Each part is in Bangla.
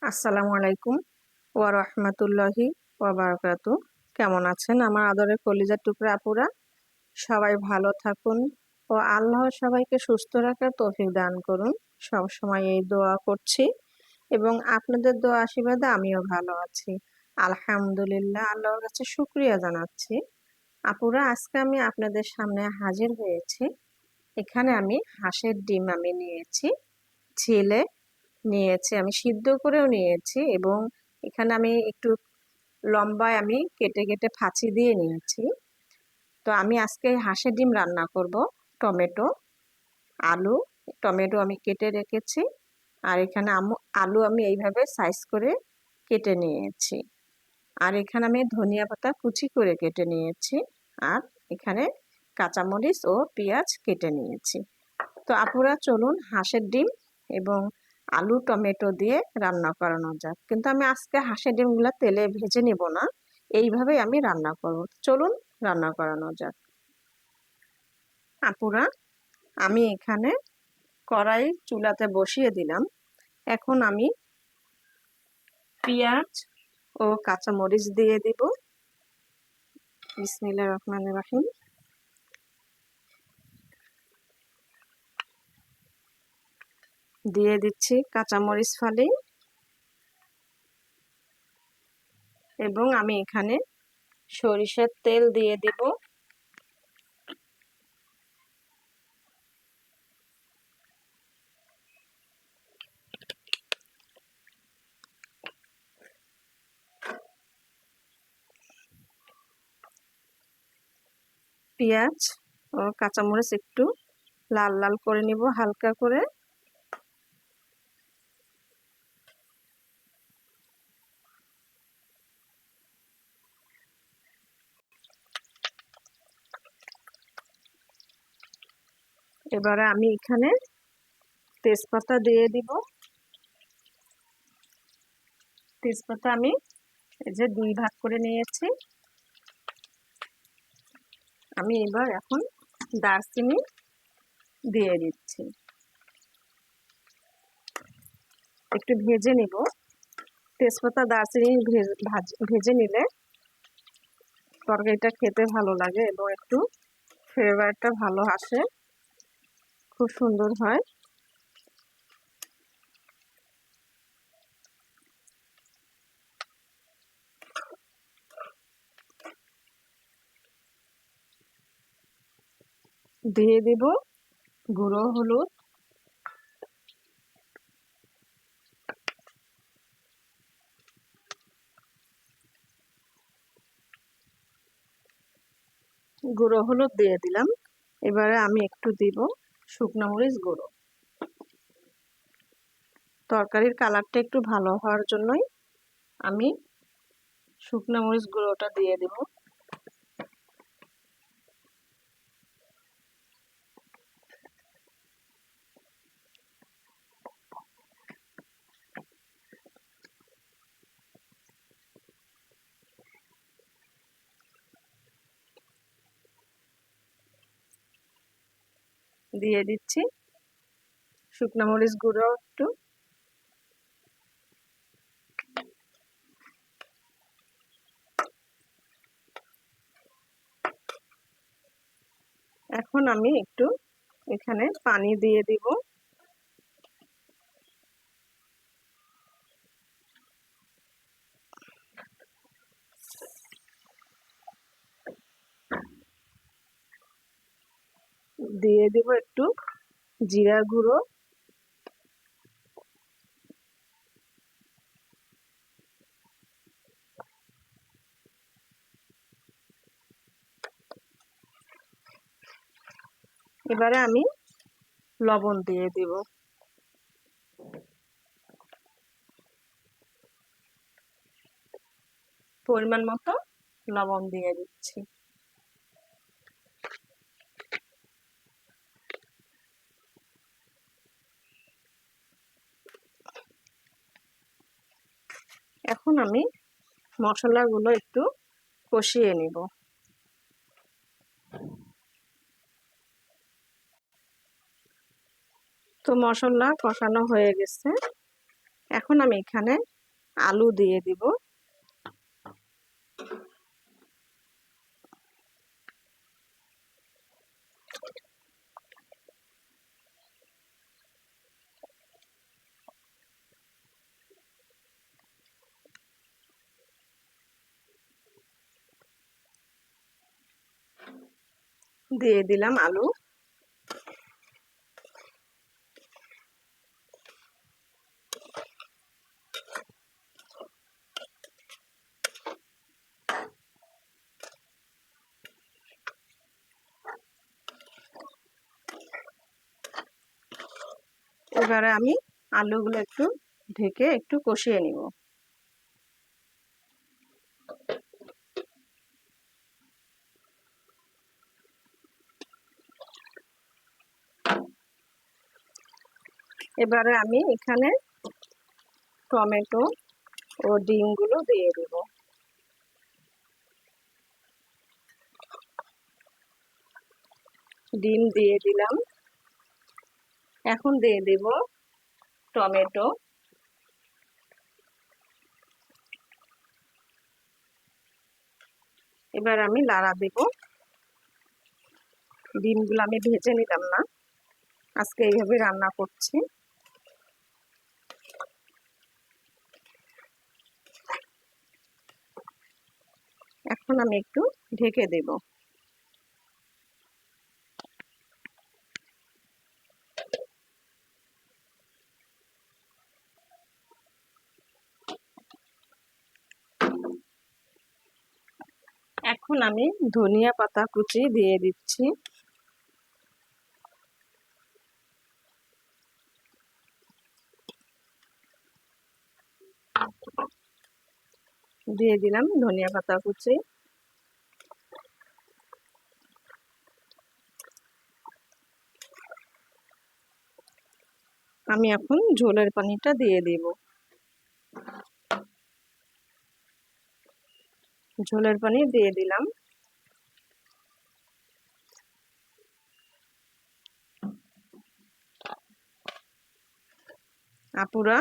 আসসালামু আলাইকুম ওয়া রাহমাতুল্লাহি ওয়া বারাকাতু। কেমন আছেন আমার আদরের কলিজার টুকরা আপুরা? সবাই ভালো থাকুন ও আল্লাহ সবাইকে সুস্থ রাখার তৌফিক দান করুন। সব সময় এই দোয়া করছি এবং আপনাদের দোয়া আশীর্বাদে আমিও ভালো আছি। আলহামদুলিল্লাহ, আল্লাহর কাছে শুকরিয়া জানাচ্ছি। আপুরা, আজকে আমি আপনাদের সামনে হাজির হয়েছি। এখানে আমি হাঁসের ডিম নিয়েছি, ছিলে নিয়েছি, আমি সিদ্ধ করেও নিয়েছি এবং এখানে আমি একটু লম্বায় আমি কেটে কেটে ফাঁচি দিয়ে নিয়েছি। তো আমি আজকে হাঁসের ডিম রান্না করব। টমেটো, আলু, টমেটো আমি কেটে রেখেছি, আর এখানে আলু আমি এইভাবে সাইজ করে কেটে নিয়েছি, আর এখানে আমি ধনিয়া পাতা কুচি করে কেটে নিয়েছি, আর এখানে কাঁচামরিচ ও পেঁয়াজ কেটে নিয়েছি। তো আপুরা, চলুন হাঁসের ডিম এবং আলু টমেটো দিয়ে রান্না করানো যাক। কিন্তু আমি আজকে হাঁসের ডিমগুলো তেলে ভেজে নিব না, এইভাবেই আমি রান্না করব। চলুন রান্না করানো যাক। আপুরা, আমি এখানে কড়াই চুলাতে বসিয়ে দিলাম। এখন আমি পেঁয়াজ ও কাঁচামরিচ দিয়ে দিব। বিসমিল্লাহির রহমানির রহিম। দিয়ে দিচ্ছি কাঁচামরিচ ফালি, এবং আমি এখানে সরিষার তেল দিয়ে দিব। পেঁয়াজ ও কাঁচামরিচ একটু লাল লাল করে নিব হালকা করে। এবারে আমি এখানে তেজপাতা দিয়ে দিব। তেজপাতা আমি এই যে 2 ভাগ করে নিয়েছি। আমি এবার এখন দারচিনি দিয়ে দিচ্ছি, একটু ভেজে নিব। তেজপাতা দারচিনি ভেজে নিলে তরকারিটা খেতে ভালো লাগে এবং একটু ফ্লেভারটা ভালো আসে, খুব সুন্দর হয়। দিয়ে দিব গুঁড়ো হলুদ, দিয়ে দিলাম। এবারে আমি একটু দিব শুকনো মরিচ গুঁড়ো। তরকারির কালারটা একটু ভালো হওয়ার জন্যই আমি শুকনো মরিচ গুঁড়োটা দিয়ে দেব। দিয়ে দিচ্ছি শুকনো মরিচ গুঁড়ো একটু। এখন আমি একটু এখানে পানি দিয়ে দিব। দিয়ে দিব একটু জিরা গুঁড়ো, এবারে আমি লবণ দিয়ে দিব। পরিমাণ মতো লবণ দিয়ে দিচ্ছি। এখন আমি মশলাগুলো একটু কষিয়ে নিব। তো মশলা কষানো হয়ে গেছে। এখন আমি এখানে আলু দিয়ে দিব। দিয়ে দিলাম আলু। এবারে আমি আলুগুলো একটু ঢেকে একটু কষিয়ে নিব। এবারে আমি এখানে টমেটো ও ডিমগুলো দিয়ে দেব। ডিম দিয়ে দিলাম। এখন দিয়ে দেব টমেটো। এবার আমি লাড়া দেব। ডিমগুলো আমি ভেজে নিলাম না, আজকে এইভাবে রান্না করছি। এখন আমি একটু ঢেকে দেব। এখন আমি ধনিয়া পাতা কুচি দিয়ে দিচ্ছি। দিয়ে দিলাম ধনিয়া পাতা কুচি। আমি এখন ঝোলের পানিটা দিয়ে দেব। ঝোলের পানি দিয়ে দিলাম। আপুরা,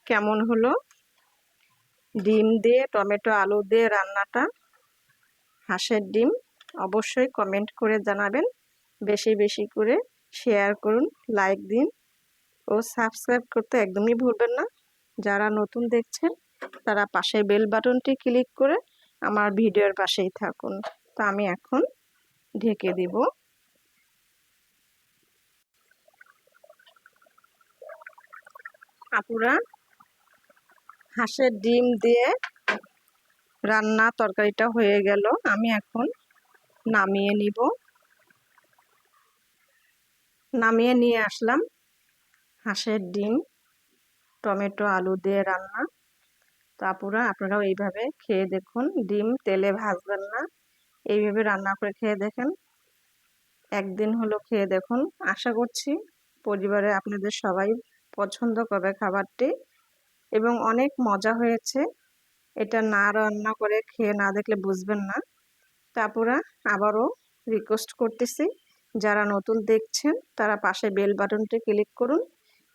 কেমন হলো ডিম দিয়ে টমেটো আলু দিয়ে রান্নাটা? হাঁসের ডিম অবশ্যই কমেন্ট করে জানাবেন। বেশি বেশি করে শেয়ার করুন, লাইক দিন ও সাবস্ক্রাইব করতে একদমই ভুলবেন না। যারা নতুন দেখছেন তারা পাশে বেল বাটনটি ক্লিক করে আমার ভিডিওর পাশেই থাকুন। তো আমি এখন ঢেকে দিব। আপুরা, হাঁসের ডিম দিয়ে রান্না তরকারিটা হয়ে গেল। আমি এখন নামিয়ে নিব। নামিয়ে নিয়ে আসলাম হাঁসের ডিম টমেটো আলু দিয়ে রান্না। তো আপুরা, আপনারাও এইভাবে খেয়ে দেখুন। ডিম তেলে ভাজবেন না, এইভাবে রান্না করে খেয়ে দেখেন। একদিন হলো খেয়ে দেখুন। আশা করছি পরিবারে আপনাদের সবাই পছন্দ করবে খাবারটি এবং অনেক মজা হয়েছে। এটা না রান্না করে খেয়ে না দেখলে বুঝবেন না। তা আপুরা, আবারও রিকোয়েস্ট করতেছি, যারা নতুন দেখছেন তারা পাশে বেল বাটনটি ক্লিক করুন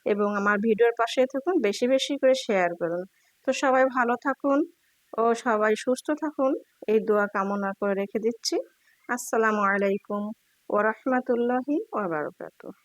এবং আমার ভিডিওর পাশে থাকুন, বেশি বেশি করে শেয়ার করুন। তো সবাই ভালো থাকুন ও সবাই সুস্থ থাকুন, এই দোয়া কামনা করে রেখে দিচ্ছি। আসসালামু আলাইকুম ওয়া রাহমাতুল্লাহি ওয়া বারাকাতুহু।